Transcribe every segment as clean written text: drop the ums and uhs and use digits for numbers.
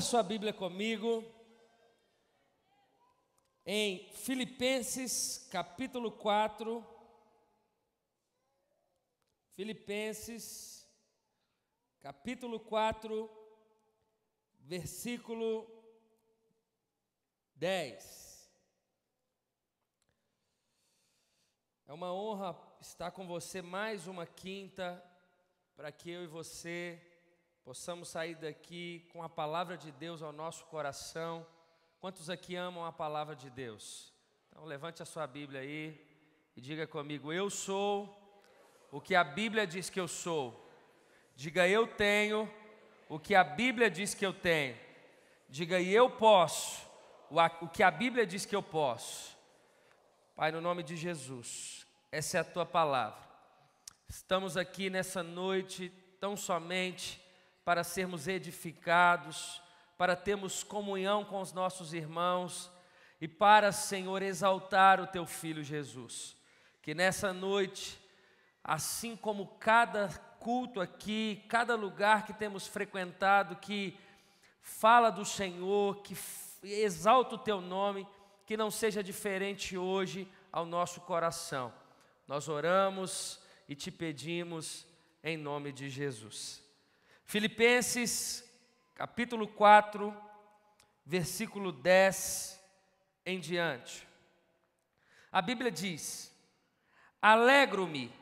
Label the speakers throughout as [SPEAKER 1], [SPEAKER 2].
[SPEAKER 1] Abra sua Bíblia comigo em Filipenses capítulo 4. Filipenses capítulo 4, versículo 10. É uma honra estar com você mais uma quinta, para que eu e você possamos sair daqui com a palavra de Deus ao nosso coração. Quantos aqui amam a palavra de Deus? Então levante a sua Bíblia aí e diga comigo: eu sou o que a Bíblia diz que eu sou. Diga: eu tenho o que a Bíblia diz que eu tenho. Diga: e eu posso o que a Bíblia diz que eu posso. Pai, no nome de Jesus, essa é a tua palavra. Estamos aqui nessa noite tão somente para sermos edificados, para termos comunhão com os nossos irmãos e para, Senhor, exaltar o teu Filho Jesus. Que nessa noite, assim como cada culto aqui, cada lugar que temos frequentado, que fala do Senhor, que exalta o teu nome, que não seja diferente hoje ao nosso coração. Nós oramos e te pedimos em nome de Jesus. Filipenses capítulo 4, versículo 10 em diante. A Bíblia diz: alegro-me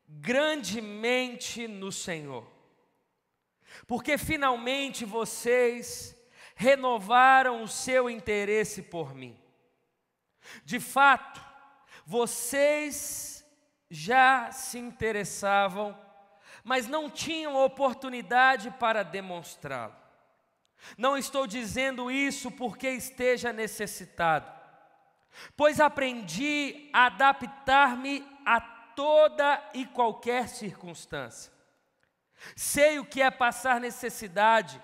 [SPEAKER 1] grandemente no Senhor, porque finalmente vocês renovaram o seu interesse por mim. De fato, vocês já se interessavam, mas não tinham oportunidade para demonstrá-lo. Não estou dizendo isso porque esteja necessitado, pois aprendi a adaptar-me a toda e qualquer circunstância. Sei o que é passar necessidade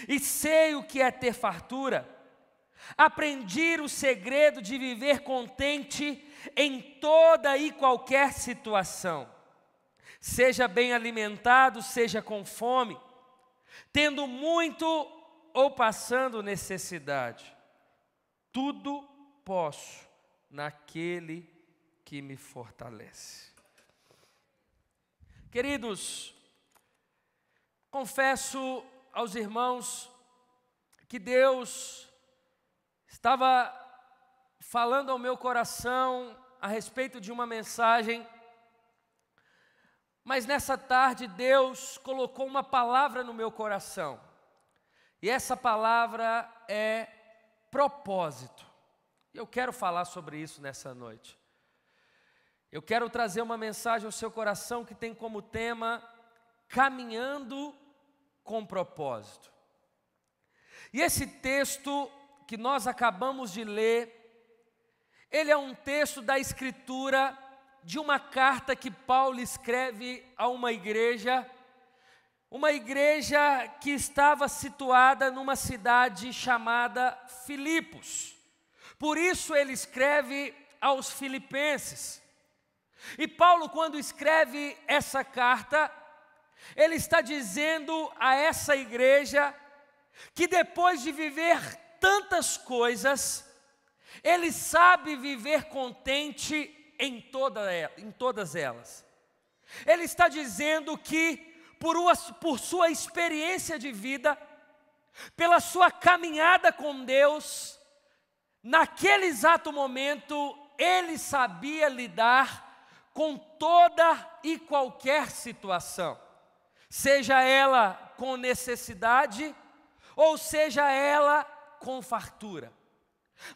[SPEAKER 1] e sei o que é ter fartura. Aprendi o segredo de viver contente em toda e qualquer situação. Seja bem alimentado, seja com fome, tendo muito ou passando necessidade. Tudo posso naquele que me fortalece. Queridos, confesso aos irmãos que Deus estava falando ao meu coração a respeito de uma mensagem, mas nessa tarde Deus colocou uma palavra no meu coração, e essa palavra é propósito. Eu quero falar sobre isso nessa noite. Eu quero trazer uma mensagem ao seu coração que tem como tema caminhando com propósito. E esse texto que nós acabamos de ler, ele é um texto da Escritura de uma carta que Paulo escreve a uma igreja que estava situada numa cidade chamada Filipos. Por isso ele escreve aos filipenses. E Paulo, quando escreve essa carta, ele está dizendo a essa igreja que depois de viver tantas coisas, ele sabe viver contente em todas elas. Ele está dizendo que por sua experiência de vida, pela sua caminhada com Deus, naquele exato momento, ele sabia lidar com toda e qualquer situação, seja ela com necessidade ou seja ela com fartura.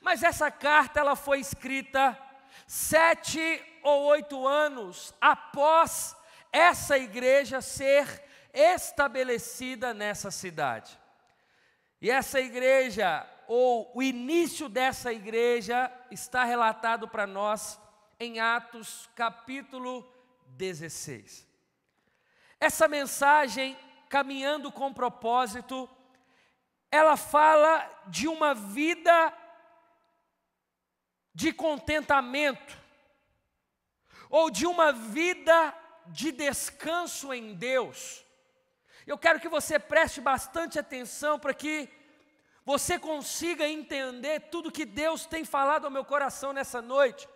[SPEAKER 1] Mas essa carta ela foi escrita 7 ou 8 anos após essa igreja ser estabelecida nessa cidade. E essa igreja, ou o início dessa igreja, está relatado para nós em Atos capítulo 16. Essa mensagem, caminhando com propósito, ela fala de uma vida de contentamento, ou de uma vida de descanso em Deus. Eu quero que você preste bastante atenção para que você consiga entender tudo que Deus tem falado ao meu coração nessa noite.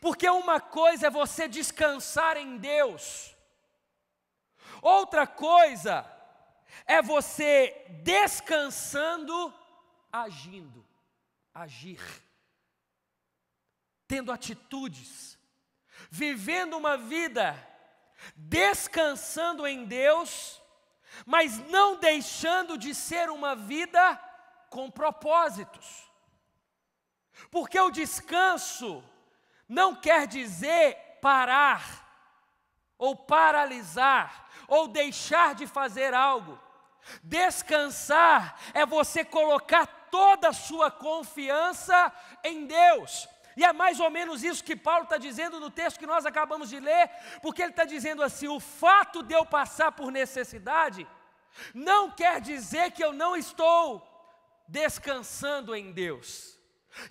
[SPEAKER 1] Porque uma coisa é você descansar em Deus, outra coisa é você descansando, agir, tendo atitudes, vivendo uma vida descansando em Deus, mas não deixando de ser uma vida com propósitos. Porque o descanso não quer dizer parar, ou paralisar, ou deixar de fazer algo. Descansar é você colocar toda a sua confiança em Deus. E é mais ou menos isso que Paulo está dizendo no texto que nós acabamos de ler, porque ele está dizendo assim: o fato de eu passar por necessidade, não quer dizer que eu não estou descansando em Deus.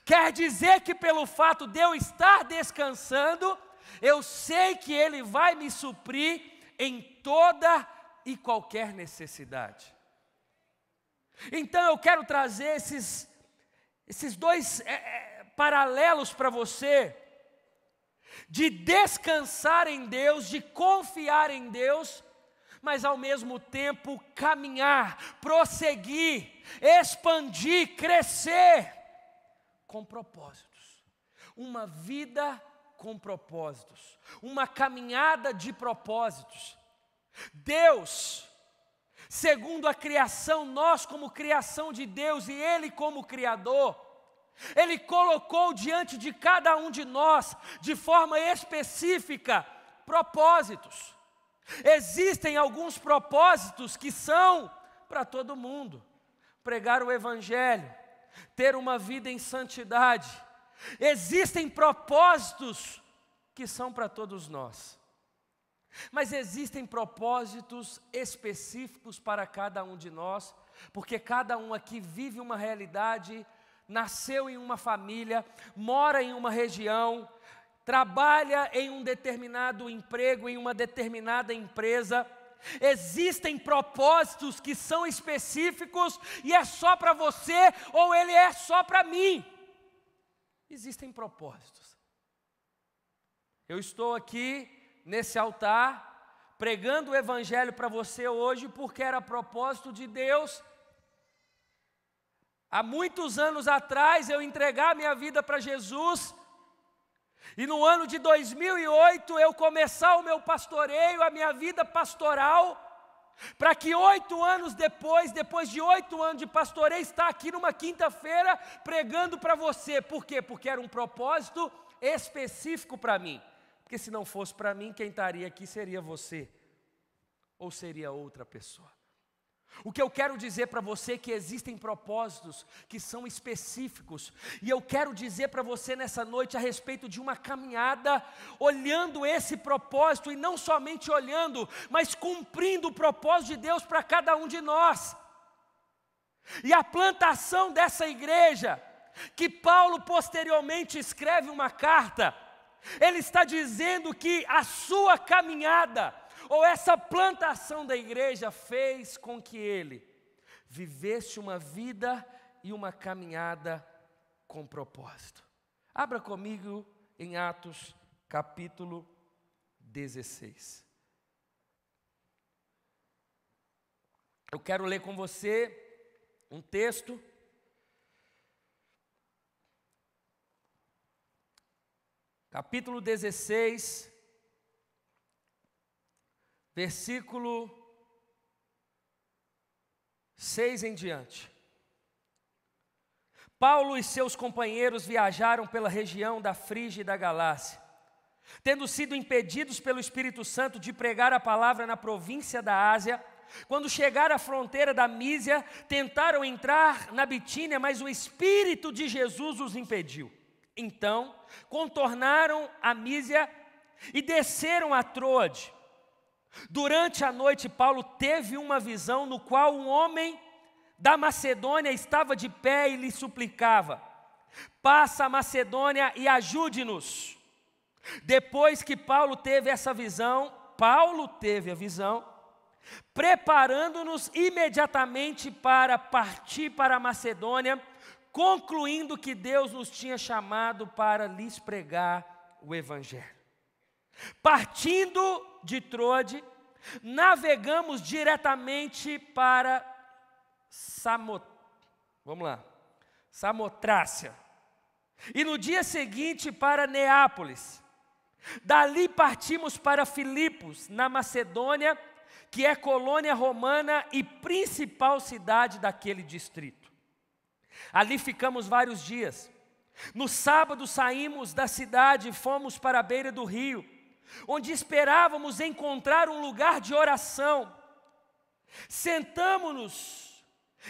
[SPEAKER 1] Quer dizer que pelo fato de eu estar descansando, eu sei que Ele vai me suprir em toda e qualquer necessidade. Então eu quero trazer esses dois paralelos para você, de descansar em Deus, de confiar em Deus, mas ao mesmo tempo caminhar, prosseguir, expandir, crescer com propósitos. Uma vida com propósitos, uma caminhada de propósitos. Deus, segundo a criação, nós como criação de Deus e Ele como Criador, Ele colocou diante de cada um de nós, de forma específica, propósitos. Existem alguns propósitos que são para todo mundo: pregar o Evangelho, ter uma vida em santidade. Existem propósitos que são para todos nós, mas existem propósitos específicos para cada um de nós, porque cada um aqui vive uma realidade, nasceu em uma família, mora em uma região, trabalha em um determinado emprego, em uma determinada empresa. Existem propósitos que são específicos e é só para você, ou ele é só para mim. Existem propósitos. Eu estou aqui nesse altar pregando o Evangelho para você hoje porque era propósito de Deus. Há muitos anos atrás eu entregar minha vida para Jesus, e no ano de 2008 eu começar o meu pastoreio, a minha vida pastoral, para que 8 anos depois de 8 anos de pastoreio, estar aqui numa quinta-feira pregando para você. Por quê? Porque era um propósito específico para mim. Porque se não fosse para mim, quem estaria aqui seria você, ou seria outra pessoa. O que eu quero dizer para você é que existem propósitos que são específicos, e eu quero dizer para você nessa noite a respeito de uma caminhada, olhando esse propósito, e não somente olhando, mas cumprindo o propósito de Deus para cada um de nós. E a plantação dessa igreja, que Paulo posteriormente escreve uma carta, ele está dizendo que a sua caminhada, ou essa plantação da igreja, fez com que ele vivesse uma vida e uma caminhada com propósito. Abra comigo em Atos capítulo 16. Eu quero ler com você um texto capítulo 16, versículo 6 em diante. Paulo e seus companheiros viajaram pela região da Frígia e da Galácia, tendo sido impedidos pelo Espírito Santo de pregar a palavra na província da Ásia. Quando chegaram à fronteira da Mísia, tentaram entrar na Bitínia, mas o Espírito de Jesus os impediu. Então, contornaram a Mísia e desceram a Troade. Durante a noite, Paulo teve uma visão no qual um homem da Macedônia estava de pé e lhe suplicava: passa a Macedônia e ajude-nos. Depois que Paulo teve a visão, preparando-nos imediatamente para partir para a Macedônia, concluindo que Deus nos tinha chamado para lhes pregar o Evangelho. Partindo de Troade, navegamos diretamente para Samotrácia, e no dia seguinte para Neápolis. Dali partimos para Filipos, na Macedônia, que é colônia romana e principal cidade daquele distrito. Ali ficamos vários dias. No sábado saímos da cidade e fomos para a beira do rio, onde esperávamos encontrar um lugar de oração. Sentamo-nos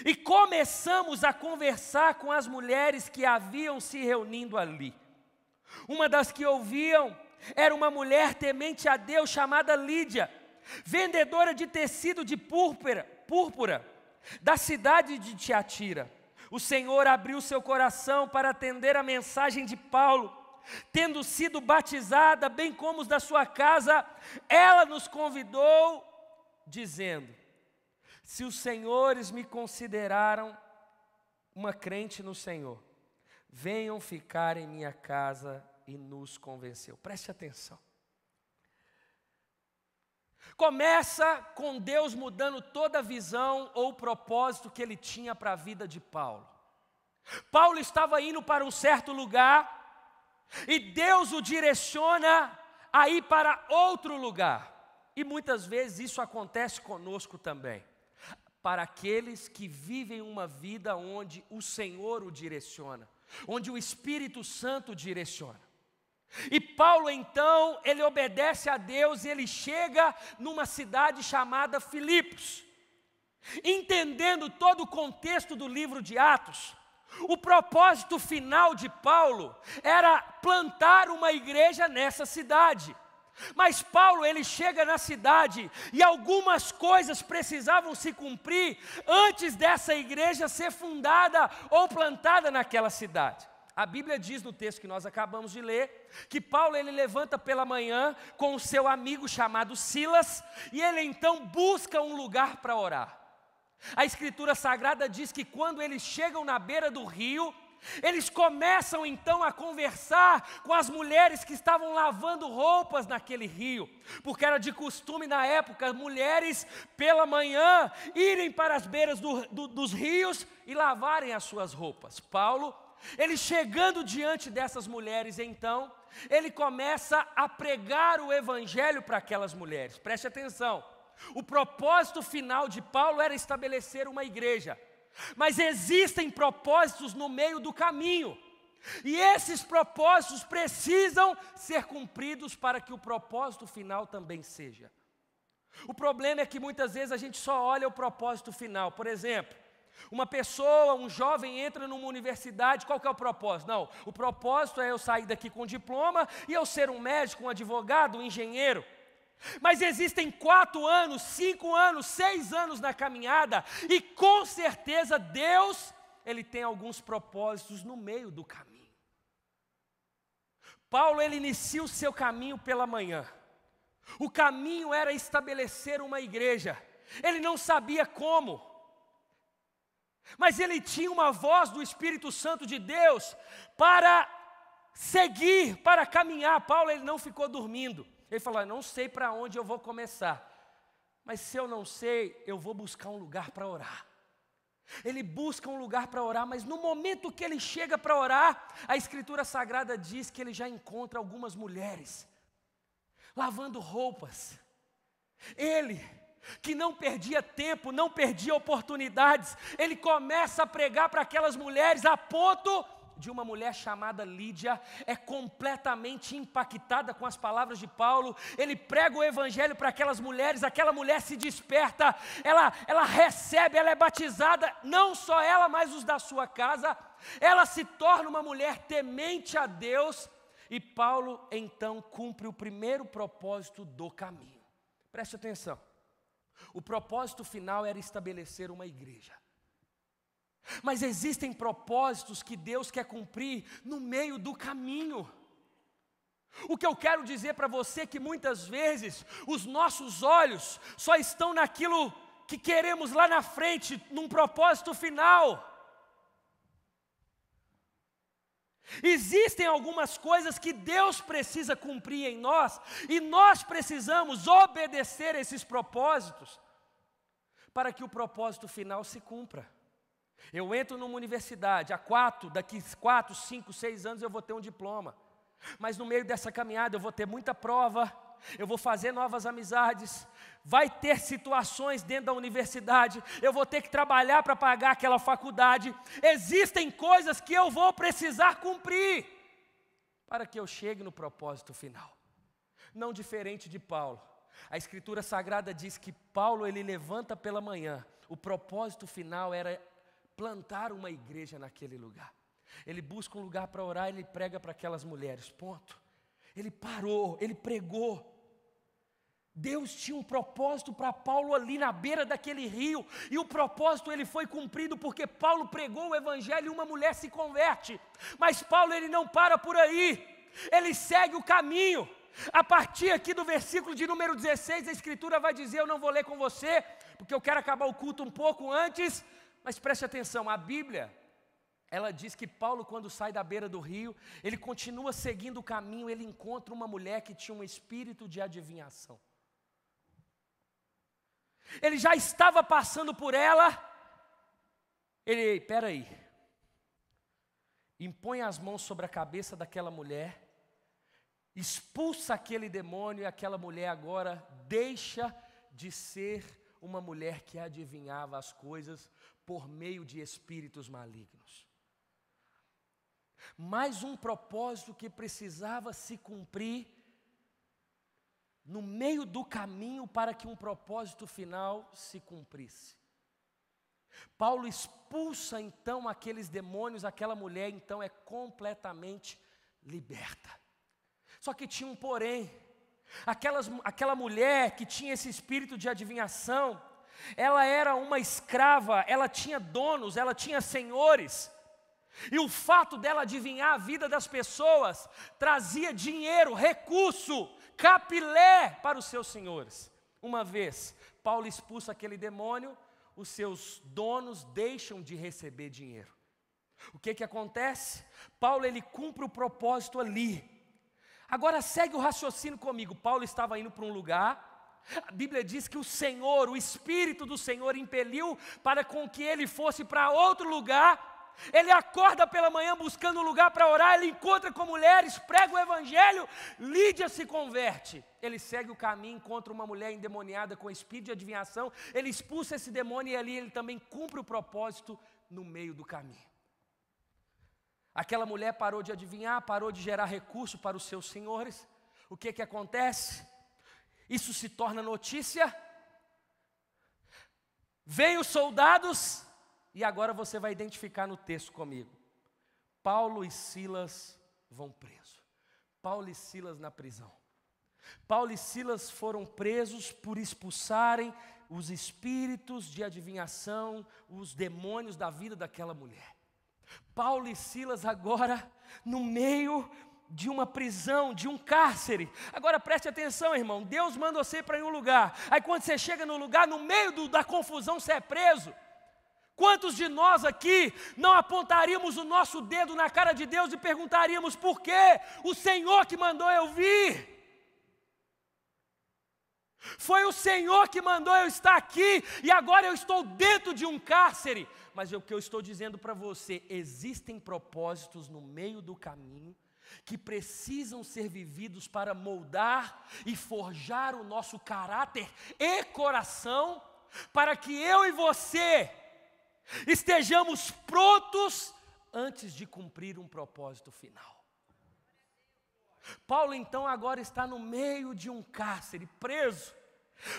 [SPEAKER 1] e começamos a conversar com as mulheres que haviam se reunindo ali. Uma das que ouviam era uma mulher temente a Deus chamada Lídia, vendedora de tecido de púrpura da cidade de Tiatira. O Senhor abriu seu coração para atender a mensagem de Paulo. Tendo sido batizada, bem como os da sua casa, ela nos convidou, dizendo: se os senhores me consideraram uma crente no Senhor, venham ficar em minha casa, e nos convenceu. Preste atenção. Começa com Deus mudando toda a visão ou propósito que ele tinha para a vida de Paulo. Paulo estava indo para um certo lugar e Deus o direciona a ir para outro lugar. E muitas vezes isso acontece conosco também. Para aqueles que vivem uma vida onde o Senhor o direciona, onde o Espírito Santo direciona. E Paulo então, ele obedece a Deus e ele chega numa cidade chamada Filipos. Entendendo todo o contexto do livro de Atos, o propósito final de Paulo era plantar uma igreja nessa cidade. Mas Paulo, ele chega na cidade e algumas coisas precisavam se cumprir antes dessa igreja ser fundada ou plantada naquela cidade. A Bíblia diz no texto que nós acabamos de ler, que Paulo ele levanta pela manhã com o seu amigo chamado Silas, e ele então busca um lugar para orar. A Escritura Sagrada diz que quando eles chegam na beira do rio, eles começam então a conversar com as mulheres que estavam lavando roupas naquele rio, porque era de costume na época, mulheres pela manhã irem para as beiras dos rios e lavarem as suas roupas. Paulo, ele chegando diante dessas mulheres, então, ele começa a pregar o Evangelho para aquelas mulheres. Preste atenção, o propósito final de Paulo era estabelecer uma igreja, mas existem propósitos no meio do caminho, e esses propósitos precisam ser cumpridos para que o propósito final também seja. O problema é que muitas vezes a gente só olha o propósito final. Por exemplo, uma pessoa, um jovem entra numa universidade, qual que é o propósito? Não, o propósito é eu sair daqui com diploma e eu ser um médico, um advogado, um engenheiro. Mas existem 4 anos, 5 anos, 6 anos na caminhada, e com certeza Deus, ele tem alguns propósitos no meio do caminho. Paulo, ele inicia o seu caminho pela manhã. O caminho era estabelecer uma igreja. Ele não sabia como, mas ele tinha uma voz do Espírito Santo de Deus para seguir, para caminhar. Paulo, ele não ficou dormindo. Ele falou: eu não sei para onde eu vou começar, mas se eu não sei, eu vou buscar um lugar para orar. Ele busca um lugar para orar, mas no momento que ele chega para orar, a Escritura Sagrada diz que ele já encontra algumas mulheres lavando roupas. Ele, que não perdia tempo, não perdia oportunidades, ele começa a pregar para aquelas mulheres, a ponto de uma mulher chamada Lídia é completamente impactada com as palavras de Paulo. Ele prega o Evangelho para aquelas mulheres, aquela mulher se desperta, ela recebe, ela é batizada, não só ela, mas os da sua casa. Ela se torna uma mulher temente a Deus, e Paulo então cumpre o primeiro propósito do caminho. Preste atenção. O propósito final era estabelecer uma igreja. Mas existem propósitos que Deus quer cumprir no meio do caminho. O que eu quero dizer para você é que muitas vezes os nossos olhos só estão naquilo que queremos lá na frente, num propósito final. Existem algumas coisas que Deus precisa cumprir em nós, e nós precisamos obedecer esses propósitos, para que o propósito final se cumpra. Eu entro numa universidade, daqui 4, 5, 6 anos eu vou ter um diploma, mas no meio dessa caminhada eu vou ter muita prova, eu vou fazer novas amizades, vai ter situações dentro da universidade, eu vou ter que trabalhar para pagar aquela faculdade, existem coisas que eu vou precisar cumprir, para que eu chegue no propósito final. Não diferente de Paulo, a Escritura Sagrada diz que Paulo, ele levanta pela manhã, o propósito final era plantar uma igreja naquele lugar. Ele busca um lugar para orar, ele prega para aquelas mulheres, ponto. Ele parou, ele pregou. Deus tinha um propósito para Paulo ali na beira daquele rio, e o propósito ele foi cumprido porque Paulo pregou o evangelho e uma mulher se converte. Mas Paulo ele não para por aí, ele segue o caminho. A partir aqui do versículo de número 16, a Escritura vai dizer, eu não vou ler com você, porque eu quero acabar o culto um pouco antes, mas preste atenção, a Bíblia, ela diz que Paulo, quando sai da beira do rio, ele continua seguindo o caminho, ele encontra uma mulher que tinha um espírito de adivinhação. Ele já estava passando por ela, peraí, impõe as mãos sobre a cabeça daquela mulher, expulsa aquele demônio, e aquela mulher agora deixa de ser uma mulher que adivinhava as coisas por meio de espíritos malignos. Mais um propósito que precisava se cumprir no meio do caminho para que um propósito final se cumprisse. Paulo expulsa então aqueles demônios, aquela mulher então é completamente liberta. Só que tinha um porém, aquela mulher que tinha esse espírito de adivinhação, ela era uma escrava, ela tinha donos, ela tinha senhores, e o fato dela adivinhar a vida das pessoas trazia dinheiro, recurso, capilé para os seus senhores. Uma vez Paulo expulsa aquele demônio, os seus donos deixam de receber dinheiro. O que acontece? Paulo ele cumpre o propósito ali. Agora segue o raciocínio comigo. Paulo estava indo para um lugar, a Bíblia diz que o Senhor, o Espírito do Senhor impeliu para com que ele fosse para outro lugar. Ele acorda pela manhã buscando um lugar para orar, ele encontra com mulheres, prega o evangelho, Lídia se converte. Ele segue o caminho, encontra uma mulher endemoniada com espírito de adivinhação, ele expulsa esse demônio e ali ele também cumpre o propósito no meio do caminho. Aquela mulher parou de adivinhar, parou de gerar recurso para os seus senhores. O que acontece? Isso se torna notícia. Vêm os soldados, e agora você vai identificar no texto comigo. Paulo e Silas vão presos. Paulo e Silas na prisão. Paulo e Silas foram presos por expulsarem os espíritos de adivinhação, os demônios da vida daquela mulher. Paulo e Silas agora no meio de uma prisão, de um cárcere. Agora preste atenção, irmão, Deus manda você para um lugar, aí quando você chega no lugar, no meio da confusão você é preso. Quantos de nós aqui não apontaríamos o nosso dedo na cara de Deus e perguntaríamos por quê? O Senhor que mandou eu vir. Foi o Senhor que mandou eu estar aqui e agora eu estou dentro de um cárcere. Mas o que eu estou dizendo para você, existem propósitos no meio do caminho que precisam ser vividos para moldar e forjar o nosso caráter e coração, para que eu e você estejamos prontos antes de cumprir um propósito final. Paulo então agora está no meio de um cárcere, preso,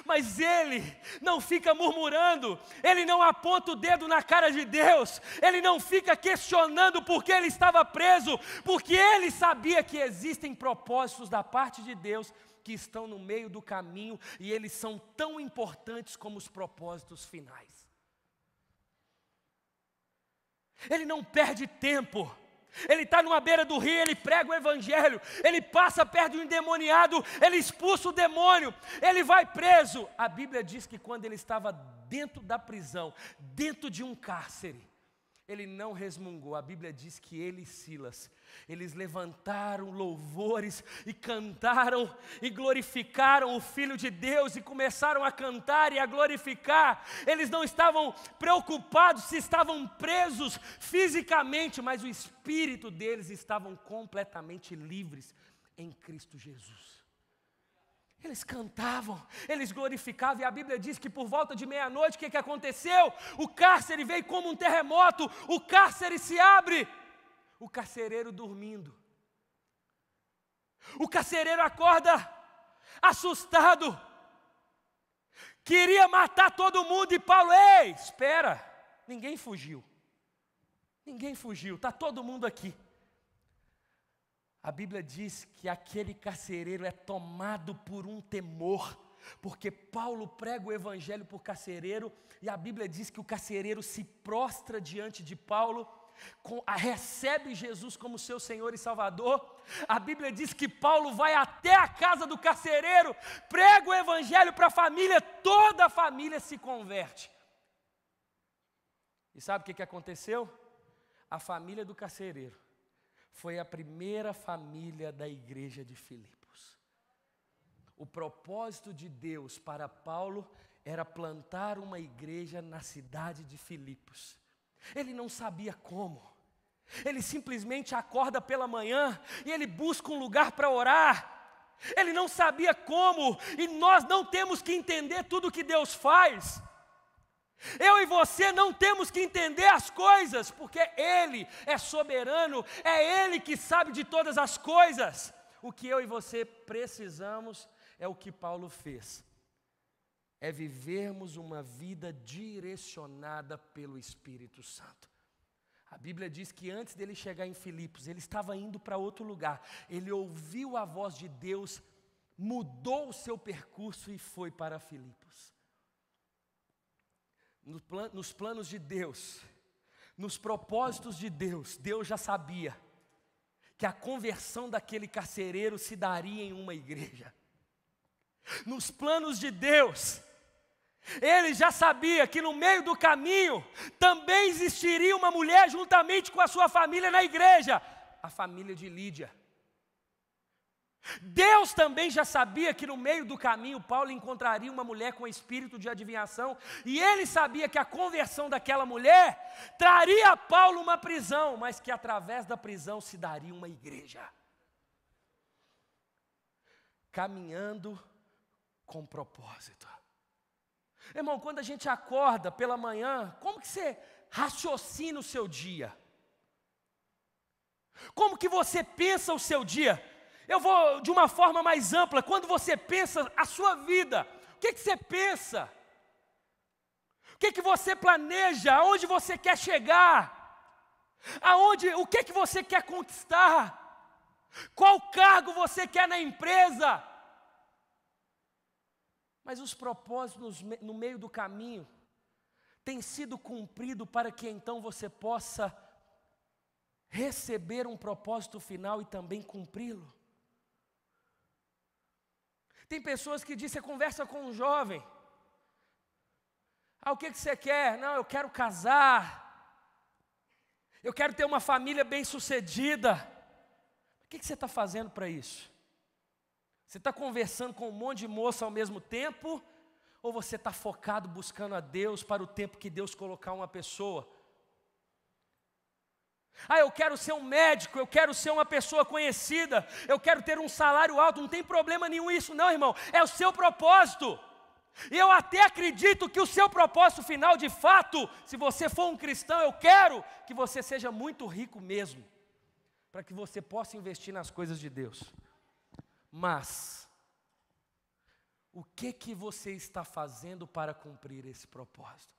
[SPEAKER 1] mas ele não fica murmurando, ele não aponta o dedo na cara de Deus, ele não fica questionando por que ele estava preso, porque ele sabia que existem propósitos da parte de Deus que estão no meio do caminho e eles são tão importantes como os propósitos finais. Ele não perde tempo. Ele está numa beira do rio, ele prega o evangelho, ele passa perto de um endemoniado, ele expulsa o demônio, ele vai preso. A Bíblia diz que quando ele estava dentro da prisão, dentro de um cárcere, ele não resmungou. A Bíblia diz que ele e Silas, eles levantaram louvores e cantaram e glorificaram o Filho de Deus e começaram a cantar e a glorificar. Eles não estavam preocupados se estavam presos fisicamente, mas o espírito deles estavam completamente livres em Cristo Jesus. Eles cantavam, eles glorificavam, e a Bíblia diz que por volta de meia-noite, o que aconteceu? O cárcere veio como um terremoto, o cárcere se abre, o carcereiro dormindo. O carcereiro acorda, assustado, queria matar todo mundo, e Paulo, ei, espera, ninguém fugiu, está todo mundo aqui. A Bíblia diz que aquele carcereiro é tomado por um temor, porque Paulo prega o evangelho para o carcereiro, e a Bíblia diz que o carcereiro se prostra diante de Paulo, recebe Jesus como seu Senhor e Salvador. A Bíblia diz que Paulo vai até a casa do carcereiro, prega o evangelho para a família, toda a família se converte. E sabe o que aconteceu? A família do carcereiro foi a primeira família da igreja de Filipos. O propósito de Deus para Paulo era plantar uma igreja na cidade de Filipos. Ele não sabia como. Ele simplesmente acorda pela manhã e ele busca um lugar para orar. Ele não sabia como, e nós não temos que entender tudo que Deus faz. Eu e você não temos que entender as coisas, porque Ele é soberano, é Ele que sabe de todas as coisas. O que eu e você precisamos é o que Paulo fez, é vivermos uma vida direcionada pelo Espírito Santo. A Bíblia diz que antes dele chegar em Filipos, ele estava indo para outro lugar, ele ouviu a voz de Deus, mudou o seu percurso e foi para Filipos. Nos planos de Deus, nos propósitos de Deus, Deus já sabia que a conversão daquele carcereiro se daria em uma igreja. Nos planos de Deus, Ele já sabia que no meio do caminho também existiria uma mulher juntamente com a sua família na igreja, a família de Lídia. Deus também já sabia que no meio do caminho Paulo encontraria uma mulher com espírito de adivinhação, e ele sabia que a conversão daquela mulher traria a Paulo uma prisão, mas que através da prisão se daria uma igreja. Caminhando com propósito. Irmão, quando a gente acorda pela manhã, como que você raciocina o seu dia? Como que você pensa o seu dia? Eu vou de uma forma mais ampla. Quando você pensa a sua vida, o que você pensa? O que você planeja? Aonde você quer chegar? O que você quer conquistar? Qual cargo você quer na empresa? Mas os propósitos no meio do caminho têm sido cumpridos para que então você possa receber um propósito final e também cumpri-lo. Tem pessoas que dizem, você conversa com um jovem, o que você quer? Não, eu quero casar, eu quero ter uma família bem-sucedida. O que você está fazendo para isso? Você está conversando com um monte de moça ao mesmo tempo, ou você está focado buscando a Deus para o tempo que Deus colocar uma pessoa? Eu quero ser um médico, eu quero ser uma pessoa conhecida, eu quero ter um salário alto, não tem problema nenhum isso não, irmão, é o seu propósito. E eu até acredito que o seu propósito final, de fato, se você for um cristão, eu quero que você seja muito rico mesmo, para que você possa investir nas coisas de Deus. Mas, o que você está fazendo para cumprir esse propósito?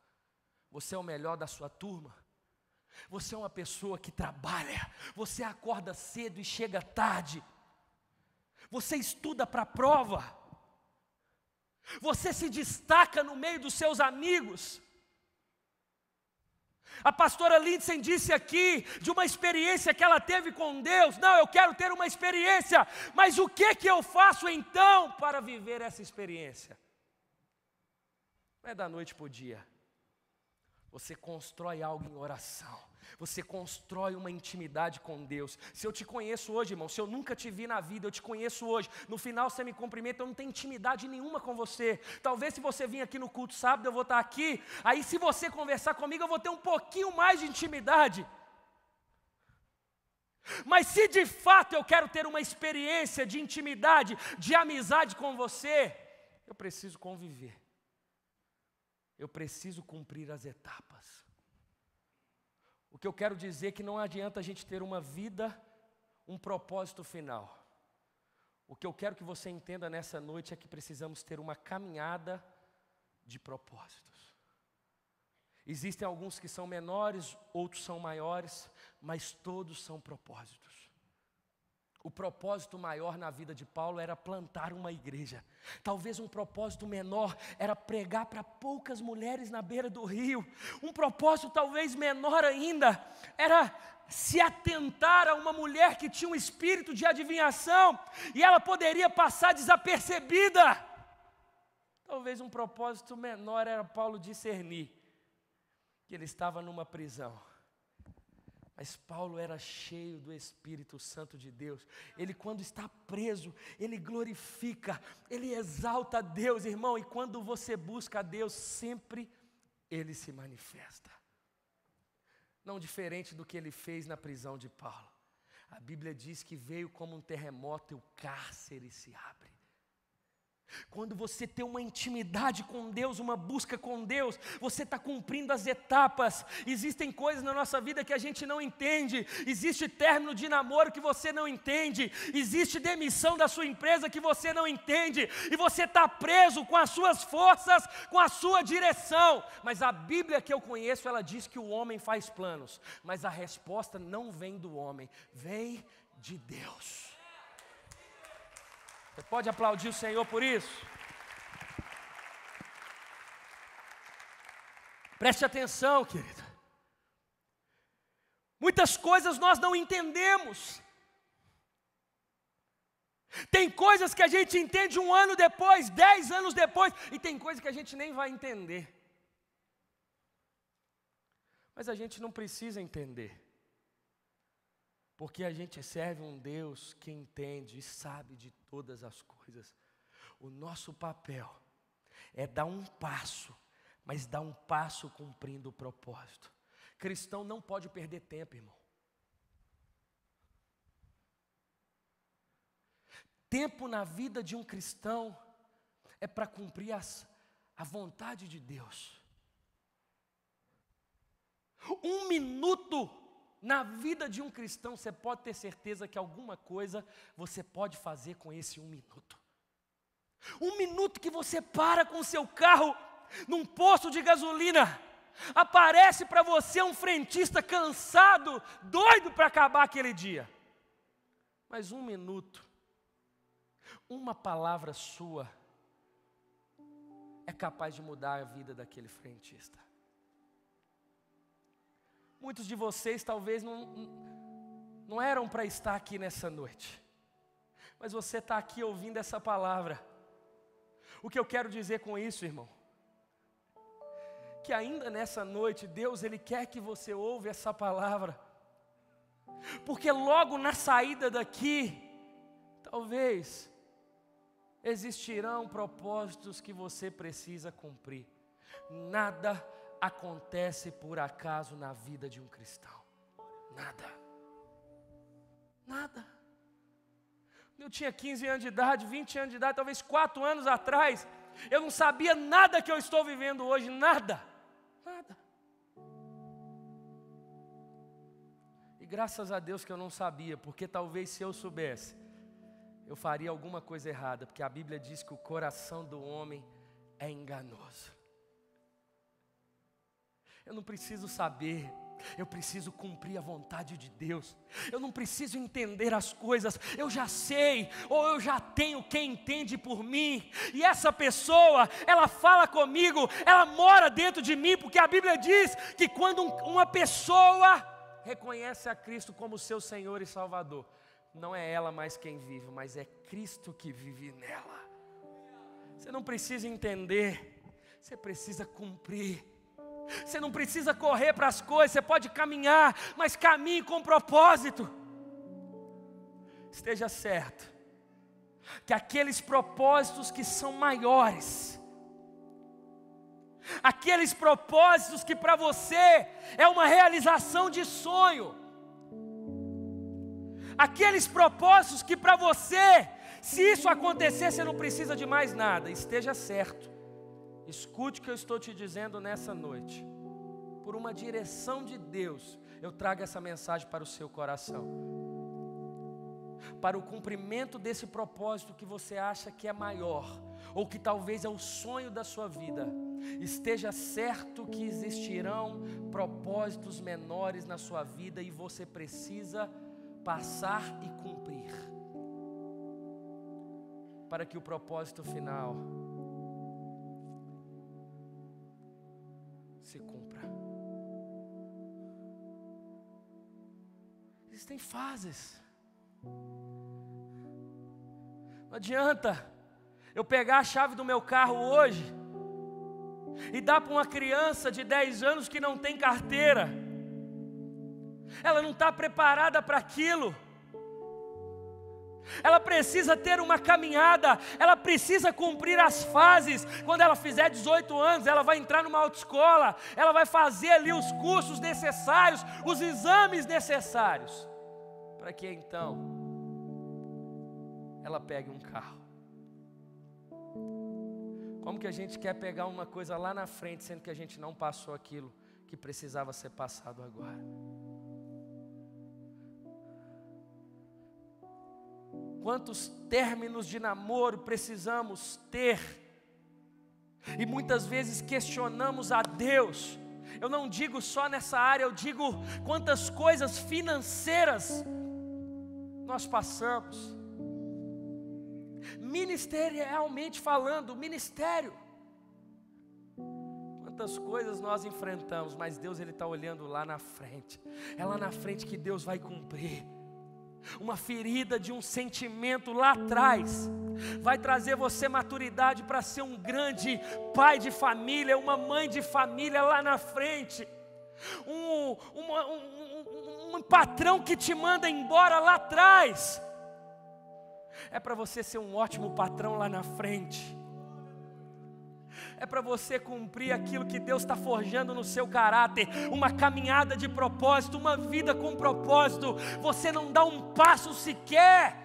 [SPEAKER 1] Você é o melhor da sua turma? Você é uma pessoa que trabalha, você acorda cedo e chega tarde, você estuda para a prova, você se destaca no meio dos seus amigos. A pastora Lindsay disse aqui de uma experiência que ela teve com Deus. Não, eu quero ter uma experiência, mas o que eu faço então para viver essa experiência? Não é da noite para o dia. Você constrói algo em oração. Você constrói uma intimidade com Deus. Se eu te conheço hoje, irmão, se eu nunca te vi na vida, eu te conheço hoje. No final você me cumprimenta, eu não tenho intimidade nenhuma com você. Talvez se você vir aqui no culto sábado, eu vou estar aqui. Aí se você conversar comigo, eu vou ter um pouquinho mais de intimidade. Mas se de fato eu quero ter uma experiência de intimidade, de amizade com você, eu preciso conviver. Eu preciso cumprir as etapas. O que eu quero dizer é que não adianta a gente ter uma vida, um propósito final. O que eu quero que você entenda nessa noite é que precisamos ter uma caminhada de propósitos. Existem alguns que são menores, outros são maiores, mas todos são propósitos. O propósito maior na vida de Paulo era plantar uma igreja. Talvez um propósito menor era pregar para poucas mulheres na beira do rio. Um propósito talvez menor ainda era se atentar a uma mulher que tinha um espírito de adivinhação e ela poderia passar desapercebida. Talvez um propósito menor era Paulo discernir que ele estava numa prisão. Mas Paulo era cheio do Espírito Santo de Deus. Ele, quando está preso, ele glorifica, ele exalta a Deus, irmão. E quando você busca a Deus, sempre ele se manifesta. Não diferente do que ele fez na prisão de Paulo. A Bíblia diz que veio como um terremoto e o cárcere se abre. Quando você tem uma intimidade com Deus, uma busca com Deus, você está cumprindo as etapas. Existem coisas na nossa vida que a gente não entende. Existe término de namoro que você não entende. Existe demissão da sua empresa que você não entende. E você está preso com as suas forças, com a sua direção. Mas a Bíblia que eu conheço, ela diz que o homem faz planos. Mas a resposta não vem do homem, vem de Deus. Você pode aplaudir o Senhor por isso? Preste atenção, querido. Muitas coisas nós não entendemos. Tem coisas que a gente entende 1 ano depois, 10 anos depois, e tem coisas que a gente nem vai entender. Mas a gente não precisa entender. Porque a gente serve um Deus que entende e sabe de todas as coisas. O nosso papel é dar um passo, mas dar um passo cumprindo o propósito. Cristão não pode perder tempo, irmão. Tempo na vida de um cristão é para cumprir a vontade de Deus. 1 minuto na vida de um cristão, você pode ter certeza que alguma coisa você pode fazer com esse 1 minuto. 1 minuto que você para com o seu carro num posto de gasolina, aparece para você um frentista cansado, doido para acabar aquele dia. Mas 1 minuto, uma palavra sua é capaz de mudar a vida daquele frentista. Muitos de vocês talvez não eram para estar aqui nessa noite, mas você está aqui ouvindo essa palavra. O que eu quero dizer com isso, irmão? Que ainda nessa noite, Deus, Ele quer que você ouve essa palavra, porque logo na saída daqui, talvez, existirão propósitos que você precisa cumprir. Nada acontece por acaso na vida de um cristão. Nada. Eu tinha 15 anos de idade, 20 anos de idade, talvez 4 anos atrás, eu não sabia nada que eu estou vivendo hoje, nada. E graças a Deus que eu não sabia, porque talvez se eu soubesse, eu faria alguma coisa errada, porque a Bíblia diz que o coração do homem é enganoso. Eu não preciso saber Eu preciso cumprir a vontade de Deus. Eu não preciso entender as coisas. Eu já sei, ou eu já tenho quem entende por mim. E essa pessoa, ela fala comigo, ela mora dentro de mim, porque a Bíblia diz que quando uma pessoa reconhece a Cristo como seu Senhor e Salvador, não é ela mais quem vive, mas é Cristo que vive nela. Você não precisa entender, você precisa cumprir. Você não precisa correr para as coisas, você pode caminhar, mas caminhe com propósito. Esteja certo que aqueles propósitos que são maiores, aqueles propósitos que para você é uma realização de sonho, aqueles propósitos que para você, se isso acontecer, você não precisa de mais nada. Esteja certo. Escute o que eu estou te dizendo nessa noite. Por uma direção de Deus, eu trago essa mensagem para o seu coração. Para o cumprimento desse propósito que você acha que é maior, ou que talvez é o sonho da sua vida, esteja certo que existirão propósitos menores na sua vida e você precisa passar e cumprir, para que o propósito final se cumpra. Existem fases. Não adianta eu pegar a chave do meu carro hoje e dar para uma criança de 10 anos que não tem carteira. Ela não está preparada para aquilo. Ela precisa ter uma caminhada, ela precisa cumprir as fases. Quando ela fizer 18 anos, ela vai entrar numa autoescola, ela vai fazer ali os cursos necessários, os exames necessários, para que então ela pegue um carro. Como que a gente quer pegar uma coisa lá na frente, sendo que a gente não passou aquilo que precisava ser passado agora? Quantos términos de namoro precisamos ter? E muitas vezes questionamos a Deus. Eu não digo só nessa área, eu digo quantas coisas financeiras nós passamos. Ministerialmente falando, ministério. Quantas coisas nós enfrentamos, mas Deus Ele está olhando lá na frente. É lá na frente que Deus vai cumprir. Uma ferida de um sentimento lá atrás vai trazer você maturidade para ser um grande pai de família, uma mãe de família lá na frente. Um patrão que te manda embora lá atrás é para você ser um ótimo patrão lá na frente. É para você cumprir aquilo que Deus está forjando no seu caráter, uma caminhada de propósito, uma vida com propósito. Você não dá um passo sequer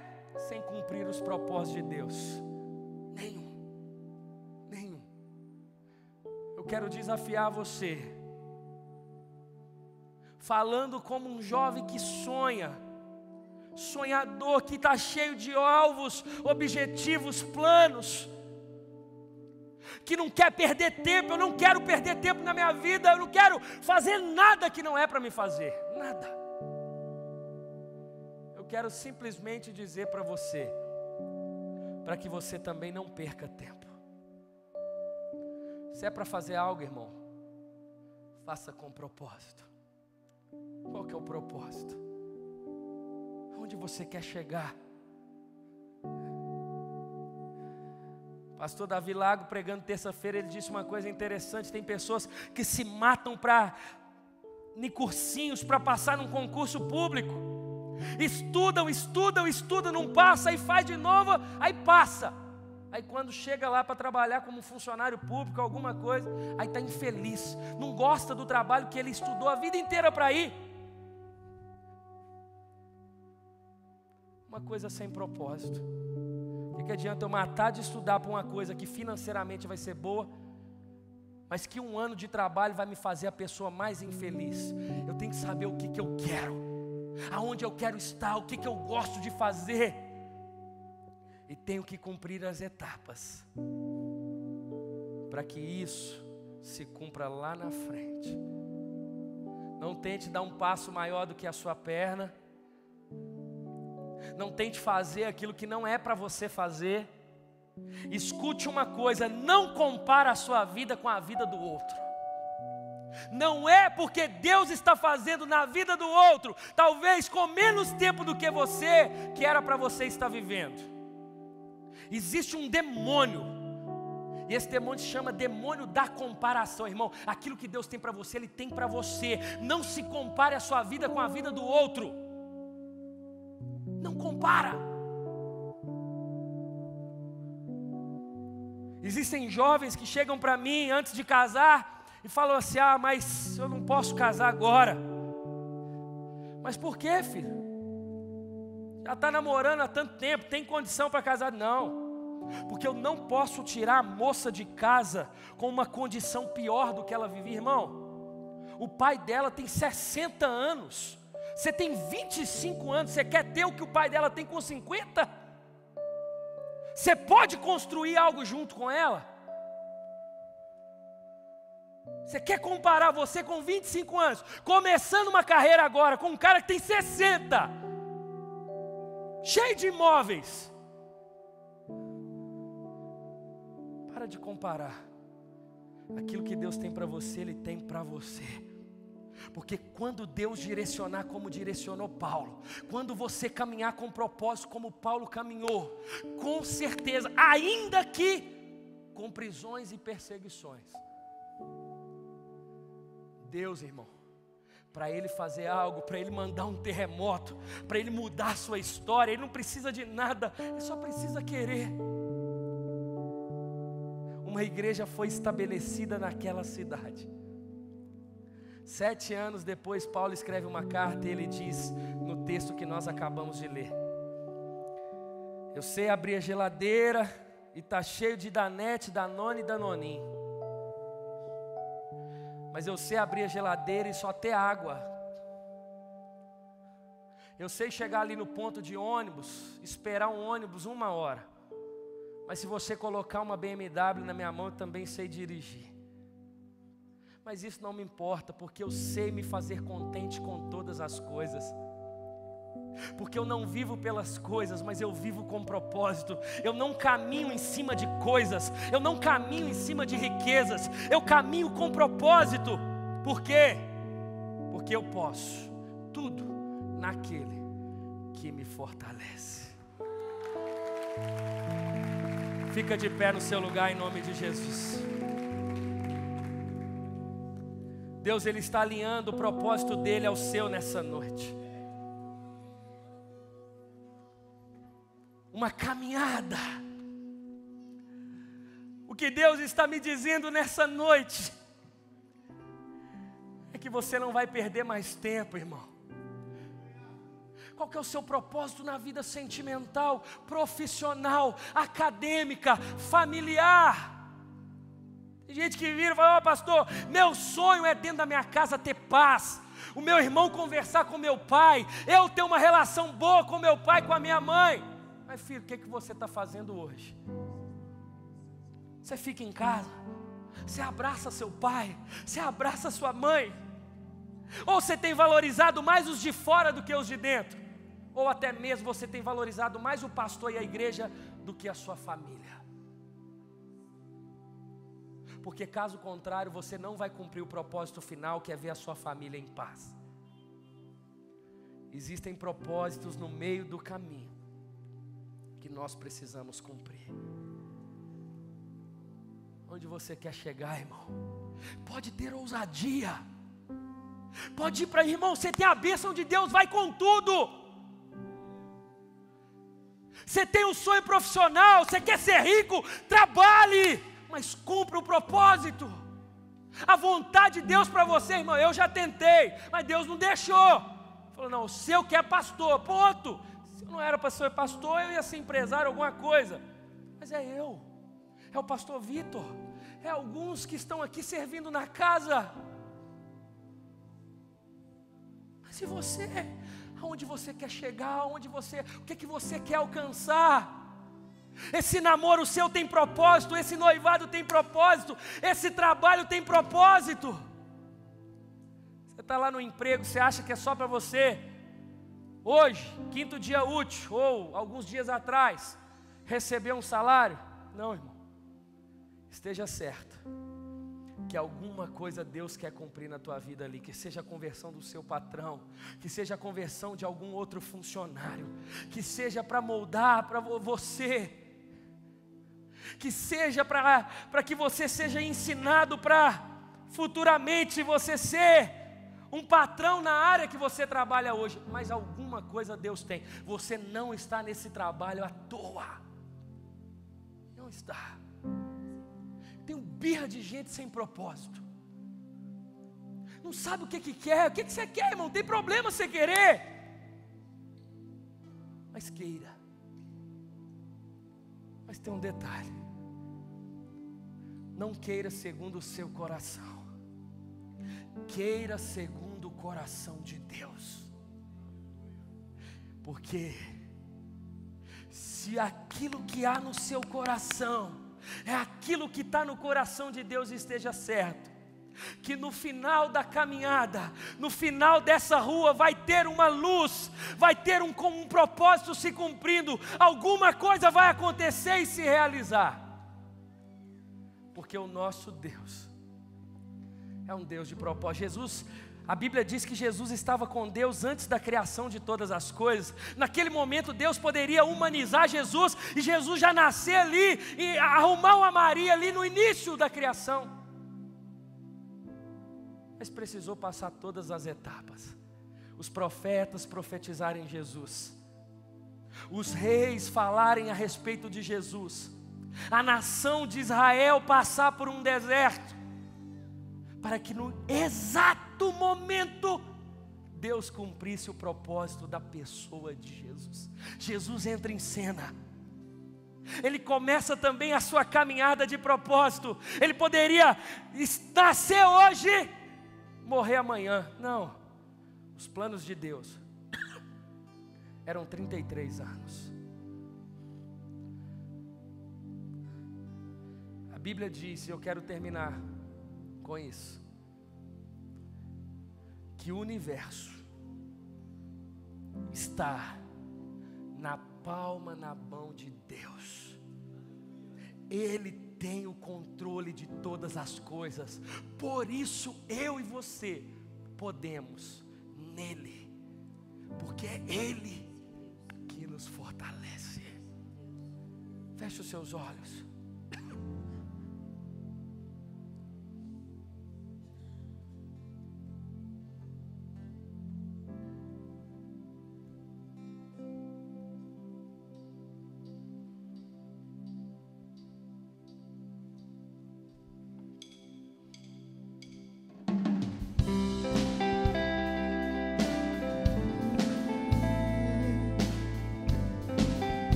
[SPEAKER 1] sem cumprir os propósitos de Deus. Nenhum. Eu quero desafiar você, falando como um jovem que sonha, sonhador, que está cheio de alvos, objetivos, planos, que não quer perder tempo. Eu não quero perder tempo na minha vida, eu não quero fazer nada que não é para me fazer, nada. Eu quero simplesmente dizer para você, para que você também não perca tempo. Se é para fazer algo, irmão, faça com propósito. Qual que é o propósito? Onde você quer chegar? Pastor Davi Lago, pregando terça-feira, ele disse uma coisa interessante. Tem pessoas que se matam em cursinhos para passar num concurso público. Estudam, não passa, aí faz de novo, aí passa. Aí quando chega lá para trabalhar como funcionário público, alguma coisa, aí está infeliz. Não gosta do trabalho que ele estudou a vida inteira para ir. Uma coisa sem propósito. O que adianta eu matar de estudar para uma coisa que financeiramente vai ser boa, mas que um ano de trabalho vai me fazer a pessoa mais infeliz? Eu tenho que saber o que eu quero, aonde eu quero estar, o que eu gosto de fazer, e tenho que cumprir as etapas, para que isso se cumpra lá na frente. Não tente dar um passo maior do que a sua perna. Não tente fazer aquilo que não é para você fazer. Escute uma coisa, não compara a sua vida com a vida do outro. Não é porque Deus está fazendo na vida do outro, talvez com menos tempo do que você, que era para você estar vivendo. Existe um demônio, e esse demônio se chama demônio da comparação, irmão. Aquilo que Deus tem para você, Ele tem para você. Não se compare a sua vida com a vida do outro. Não compara. Existem jovens que chegam para mim antes de casar e falam assim: ah, mas eu não posso casar agora. Mas por quê, filho? Já está namorando há tanto tempo, tem condição para casar? Não, porque eu não posso tirar a moça de casa com uma condição pior do que ela vivia. Irmão, o pai dela tem 60 anos, você tem 25 anos, você quer ter o que o pai dela tem com 50? Você pode construir algo junto com ela? Você quer comparar você com 25 anos, começando uma carreira agora, com um cara que tem 60, cheio de imóveis? Para de comparar. Aquilo que Deus tem para você, Ele tem para você. Porque quando Deus direcionar como direcionou Paulo, quando você caminhar com propósito como Paulo caminhou, com certeza, ainda que com prisões e perseguições, Deus, irmão, para Ele fazer algo, para Ele mandar um terremoto, para Ele mudar a sua história, Ele não precisa de nada, Ele só precisa querer. Uma igreja foi estabelecida naquela cidade. 7 anos depois, Paulo escreve uma carta e ele diz, no texto que nós acabamos de ler: eu sei abrir a geladeira e está cheio de Danete, Danone e Danoninho. Mas eu sei abrir a geladeira e só ter água. Eu sei chegar ali no ponto de ônibus, esperar um ônibus 1 hora. Mas se você colocar uma BMW na minha mão, eu também sei dirigir. Mas isso não me importa, porque eu sei me fazer contente com todas as coisas. Porque eu não vivo pelas coisas, mas eu vivo com propósito. Eu não caminho em cima de coisas, eu não caminho em cima de riquezas, eu caminho com propósito. Por quê? Porque eu posso tudo naquele que me fortalece. Fica de pé no seu lugar em nome de Jesus. Deus, Ele está alinhando o propósito dEle ao seu nessa noite. Uma caminhada. O que Deus está me dizendo nessa noite é que você não vai perder mais tempo, irmão. Qual que é o seu propósito na vida sentimental, profissional, acadêmica, familiar? Tem gente que vira e fala: ó, pastor, meu sonho é dentro da minha casa ter paz, o meu irmão conversar com meu pai, eu ter uma relação boa com meu pai, com a minha mãe. Mas filho, o que você está fazendo hoje? Você fica em casa, você abraça seu pai, você abraça sua mãe? Ou você tem valorizado mais os de fora do que os de dentro? Ou até mesmo você tem valorizado mais o pastor e a igreja do que a sua família? Porque caso contrário, você não vai cumprir o propósito final, que é ver a sua família em paz. Existem propósitos no meio do caminho que nós precisamos cumprir. Onde você quer chegar, irmão? Pode ter ousadia. Pode ir para, irmão, você tem a bênção de Deus, vai com tudo. Você tem um sonho profissional, você quer ser rico, trabalhe, mas cumpra o propósito. A vontade de Deus para você, irmão, eu já tentei, mas Deus não deixou. Falou: não, o seu que é pastor, ponto. Se eu não era para ser pastor, eu ia ser empresário, alguma coisa. Mas é eu, é o pastor Vitor, é alguns que estão aqui servindo na casa. Mas e você? Aonde você quer chegar? O que você quer alcançar? Esse namoro seu tem propósito, esse noivado tem propósito, esse trabalho tem propósito. Você está lá no emprego, você acha que é só para você, hoje, 5º dia útil, ou alguns dias atrás, receber um salário? Não, irmão. Esteja certo que alguma coisa Deus quer cumprir na tua vida ali, que seja a conversão do seu patrão, que seja a conversão de algum outro funcionário, que seja para moldar para você, que seja para que você seja ensinado para futuramente você ser um patrão na área que você trabalha hoje. Mas alguma coisa Deus tem. Você não está nesse trabalho à toa. Não está. Tem um birra de gente sem propósito. Não sabe o que quer. O que você quer, irmão? Não tem problema você querer. Mas queira. Mas tem um detalhe. Não queira segundo o seu coração. Queira segundo o coração de Deus. Porque se aquilo que há no seu coração é aquilo que está no coração de Deus, esteja certo que no final da caminhada, no final dessa rua, vai ter uma luz, vai ter um propósito se cumprindo, alguma coisa vai acontecer e se realizar, porque o nosso Deus é um Deus de propósito. A Bíblia diz que Jesus estava com Deus antes da criação de todas as coisas. Naquele momento Deus poderia humanizar Jesus, e Jesus já nascer ali, e arrumar uma Maria ali no início da criação. Mas precisou passar todas as etapas. Os profetas profetizarem Jesus, os reis falarem a respeito de Jesus, a nação de Israel passar por um deserto, para que no exato momento Deus cumprisse o propósito da pessoa de Jesus. Jesus entra em cena. Ele começa também a sua caminhada de propósito. Ele poderia nascer hoje, morrer amanhã. Não. Os planos de Deus eram 33 anos. A Bíblia diz, e eu quero terminar com isso, que o universo está na palma, na mão de Deus. Ele tem o controle de todas as coisas. Por isso eu e você podemos nele, porque é Ele que nos fortalece. Feche os seus olhos.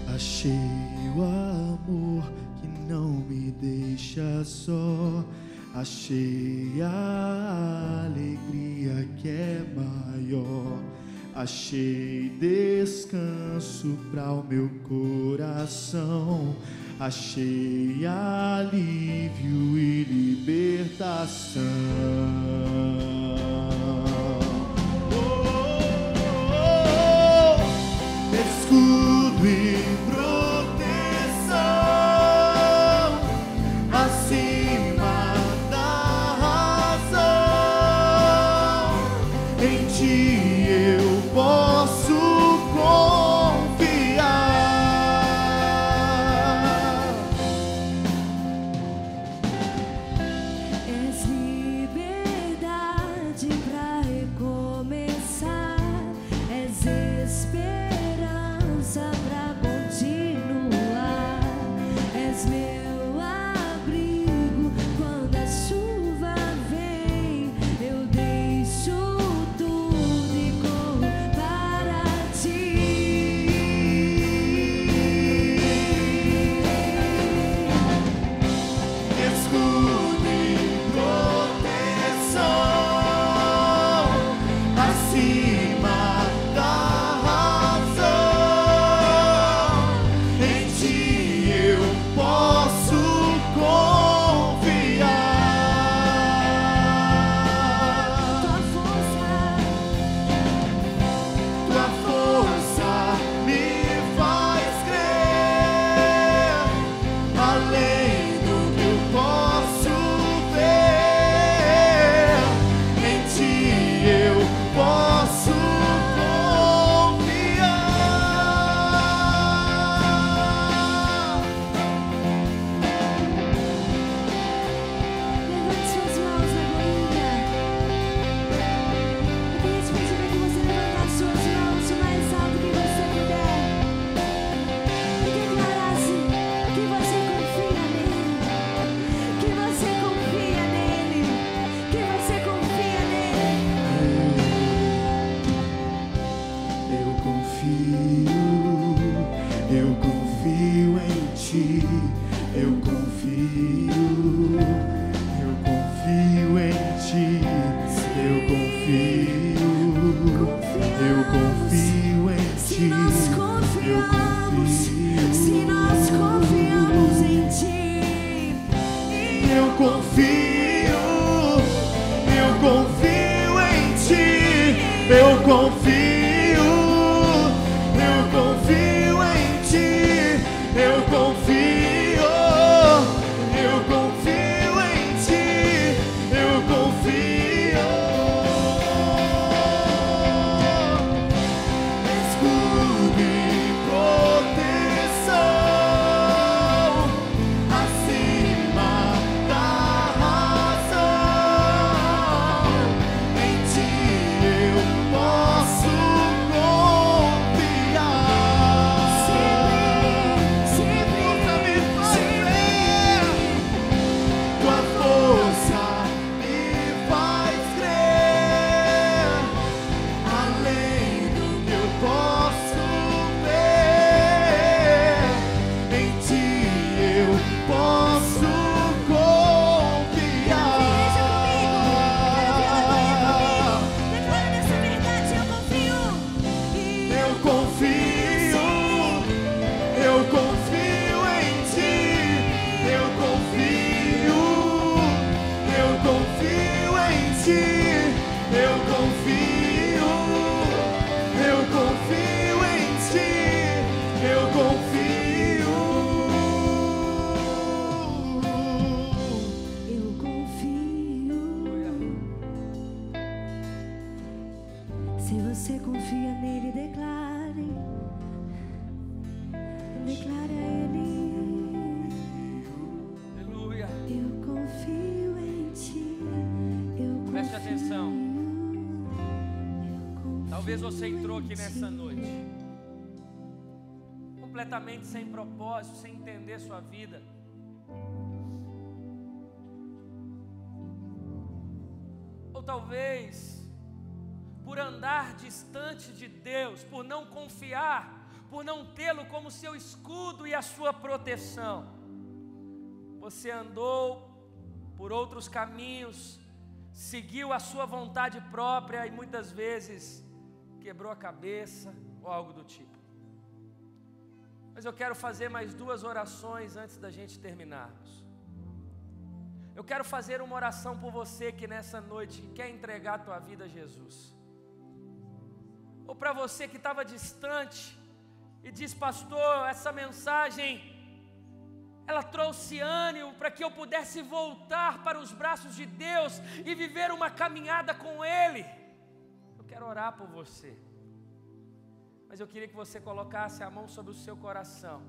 [SPEAKER 2] Achei o amor que não me deixa só. Achei a alegria que é maior. Achei descanso para o meu coração. Achei alívio e libertação. Escudo e proteção acima da razão. Em ti eu posso confiar.
[SPEAKER 3] És liberdade pra recomeçar. És esperança pra continuar. És meu abrigo quando a chuva vem. Eu deixo tudo e
[SPEAKER 2] confio em ti, eu confio em ti, eu confio em ti, eu confio. Escudo e proteção acima da razão, em ti eu posso confiar. Força me faz crer, tua força me faz crer, além do que eu posso ver, em ti eu posso confiar.
[SPEAKER 3] Declara nessa verdade, eu confio.
[SPEAKER 2] Eu confio em ti, eu confio em ti, eu confio em ti, eu confio.
[SPEAKER 3] Eu confio. Se você confia nele, declare. Declare a ele.
[SPEAKER 1] Aleluia.
[SPEAKER 3] Eu confio em ti. Eu confio.
[SPEAKER 1] Preste atenção.
[SPEAKER 3] Eu confio
[SPEAKER 1] Talvez você entrou aqui
[SPEAKER 3] em
[SPEAKER 1] nessa
[SPEAKER 3] ti.
[SPEAKER 1] noite completamente sem propósito, sem entender sua vida. Ou talvez por andar distante de Deus, por não confiar, por não tê-lo como seu escudo e a sua proteção, você andou por outros caminhos, seguiu a sua vontade própria e muitas vezes quebrou a cabeça ou algo do tipo. Mas eu quero fazer mais 2 orações antes da gente terminarmos. Eu quero fazer uma oração por você que nessa noite quer entregar a tua vida a Jesus. Ou para você que estava distante e diz: pastor, essa mensagem, ela trouxe ânimo para que eu pudesse voltar para os braços de Deus e viver uma caminhada com Ele. Eu quero orar por você. Mas eu queria que você colocasse a mão sobre o seu coração.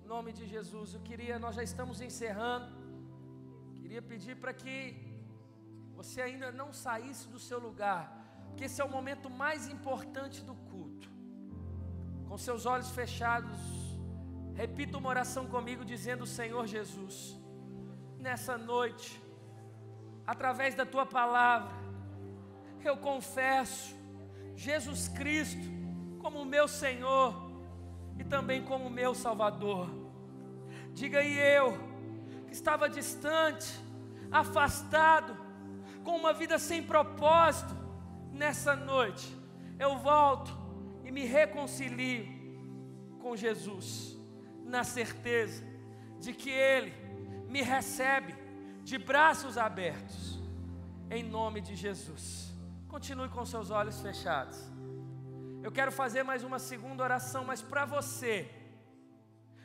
[SPEAKER 1] Em nome de Jesus, nós já estamos encerrando. Queria pedir para que você ainda não saísse do seu lugar, porque esse é o momento mais importante do culto. Com seus olhos fechados, repita uma oração comigo dizendo: Senhor Jesus, nessa noite, através da tua palavra, eu confesso Jesus Cristo como meu Senhor e também como meu Salvador. Diga aí, eu que estava distante, afastado, com uma vida sem propósito, nessa noite eu volto e me reconcilio com Jesus, na certeza de que Ele me recebe de braços abertos, em nome de Jesus. Continue com seus olhos fechados. Eu quero fazer mais uma segunda oração, mas para você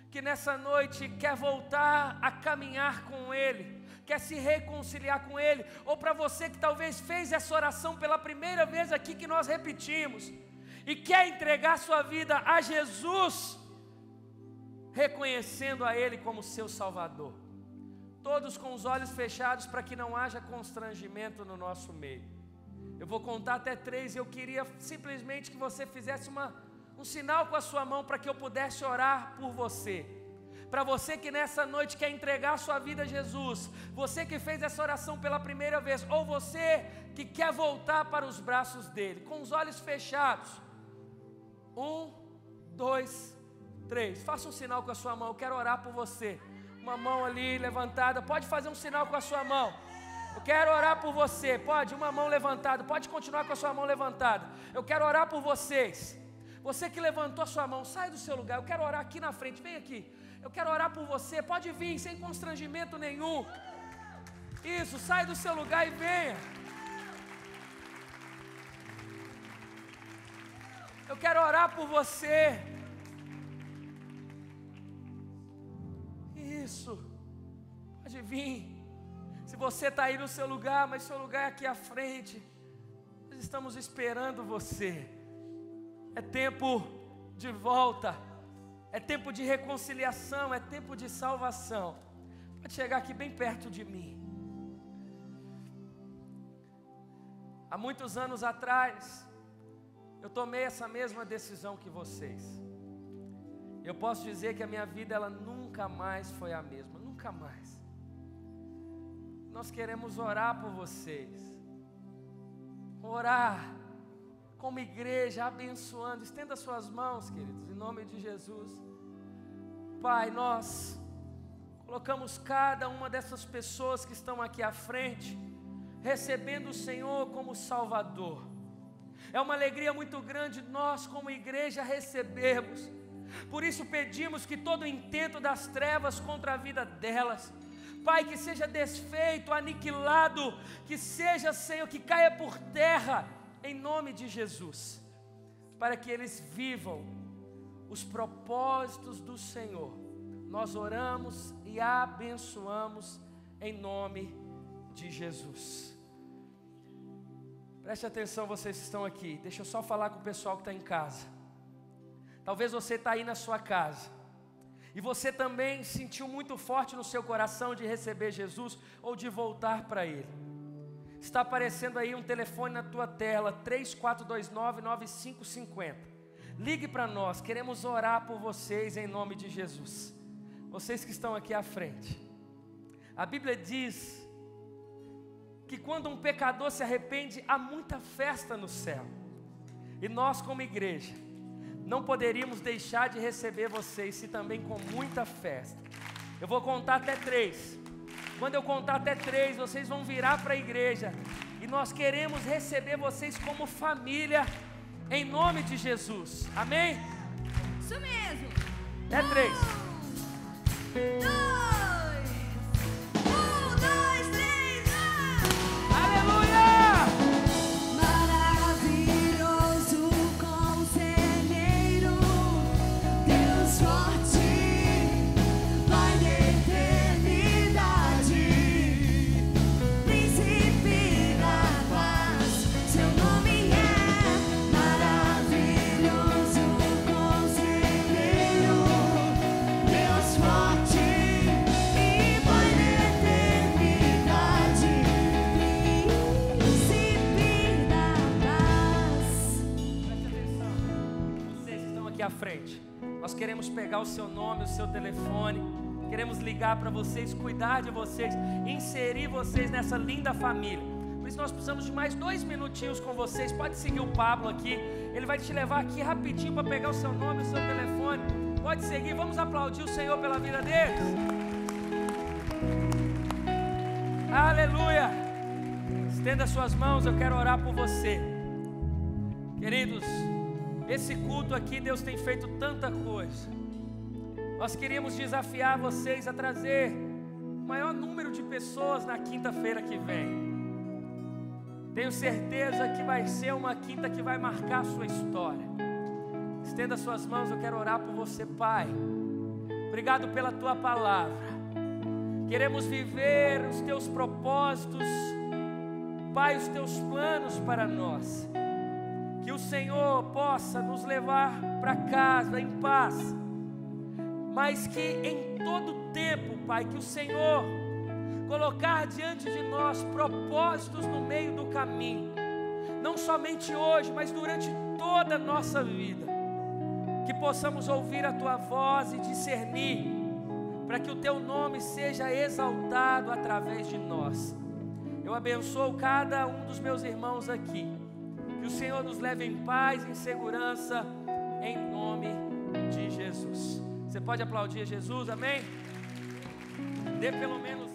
[SPEAKER 1] que nessa noite quer voltar a caminhar com Ele, quer se reconciliar com Ele, ou para você que talvez fez essa oração pela primeira vez aqui que nós repetimos, e quer entregar sua vida a Jesus, reconhecendo a Ele como seu Salvador. Todos com os olhos fechados para que não haja constrangimento no nosso meio. Eu vou contar até 3 e eu queria simplesmente que você fizesse um sinal com a sua mão para que eu pudesse orar por você. Para você que nessa noite quer entregar a sua vida a Jesus, você que fez essa oração pela primeira vez, ou você que quer voltar para os braços dele, com os olhos fechados. 1, 2, 3. Faça um sinal com a sua mão, eu quero orar por você. Uma mão ali levantada, pode fazer um sinal com a sua mão. Eu quero orar por você, pode, uma mão levantada, pode continuar com a sua mão levantada. Eu quero orar por vocês. Você que levantou a sua mão, sai do seu lugar, eu quero orar aqui na frente, vem aqui. Eu quero orar por você. Pode vir sem constrangimento nenhum. Isso, sai do seu lugar e venha. Eu quero orar por você. Isso, pode vir. Se você está aí no seu lugar, mas seu lugar é aqui à frente, nós estamos esperando você. É tempo de volta, é tempo de reconciliação, é tempo de salvação. Pode chegar aqui bem perto de mim. Há muitos anos atrás, eu tomei essa mesma decisão que vocês. Eu posso dizer que a minha vida ela nunca mais foi a mesma, nunca mais. Nós queremos orar por vocês. Orar como igreja, abençoando. Estenda suas mãos, queridos, em nome de Jesus. Pai, nós colocamos cada uma dessas pessoas que estão aqui à frente, recebendo o Senhor como Salvador. É uma alegria muito grande nós como igreja recebermos. Por isso pedimos que todo o intento das trevas contra a vida delas, Pai, que seja desfeito, aniquilado, que seja, Senhor, que caia por terra, em nome de Jesus, para que eles vivam os propósitos do Senhor. Nós oramos e abençoamos em nome de Jesus. Preste atenção, vocês que estão aqui. Deixa eu só falar com o pessoal que está em casa. Talvez você está aí na sua casa e você também sentiu muito forte no seu coração de receber Jesus ou de voltar para Ele. Está aparecendo aí um telefone na tua tela, 3429-9550. Ligue para nós, queremos orar por vocês em nome de Jesus. Vocês que estão aqui à frente. A Bíblia diz que quando um pecador se arrepende, há muita festa no céu. E nós como igreja, não poderíamos deixar de receber vocês, se também com muita festa. Eu vou contar até 3. Quando eu contar até 3, vocês vão virar para a igreja. E nós queremos receber vocês como família, em nome de Jesus. Amém?
[SPEAKER 3] Isso mesmo.
[SPEAKER 1] É 3.
[SPEAKER 3] 2, 1, 2, 3,
[SPEAKER 1] Aleluia!
[SPEAKER 3] maravilhoso conselheiro, Deus forte, Pai da eternidade, Príncipe da paz, seu nome é maravilhoso conselheiro, Deus forte e Pai da eternidade, Príncipe da paz.
[SPEAKER 1] Preste atenção, vocês que estão aqui à frente. Nós queremos pegar o seu nome, o seu telefone, queremos ligar para vocês, cuidar de vocês, inserir vocês nessa linda família. Por isso nós precisamos de mais 2 minutinhos com vocês. Pode seguir o Pablo aqui, ele vai te levar aqui rapidinho para pegar o seu nome, o seu telefone. Pode seguir, vamos aplaudir o Senhor pela vida deles. Aleluia! Estenda suas mãos, eu quero orar por você. Queridos, esse culto aqui Deus tem feito tanta coisa. Nós queríamos desafiar vocês a trazer o maior número de pessoas na quinta-feira que vem. Tenho certeza que vai ser uma quinta que vai marcar a sua história. Estenda suas mãos, eu quero orar por você, Pai. Obrigado pela Tua palavra. Queremos viver os Teus propósitos, Pai, os Teus planos para nós. Que o Senhor possa nos levar para casa em paz, mas que em todo tempo, Pai, que o Senhor colocar diante de nós propósitos no meio do caminho, não somente hoje, mas durante toda a nossa vida, que possamos ouvir a Tua voz e discernir, para que o Teu nome seja exaltado através de nós. Eu abençoo cada um dos meus irmãos aqui. Que o Senhor nos leve em paz, em segurança, em nome de Jesus. Você pode aplaudir Jesus, amém? Dê pelo menos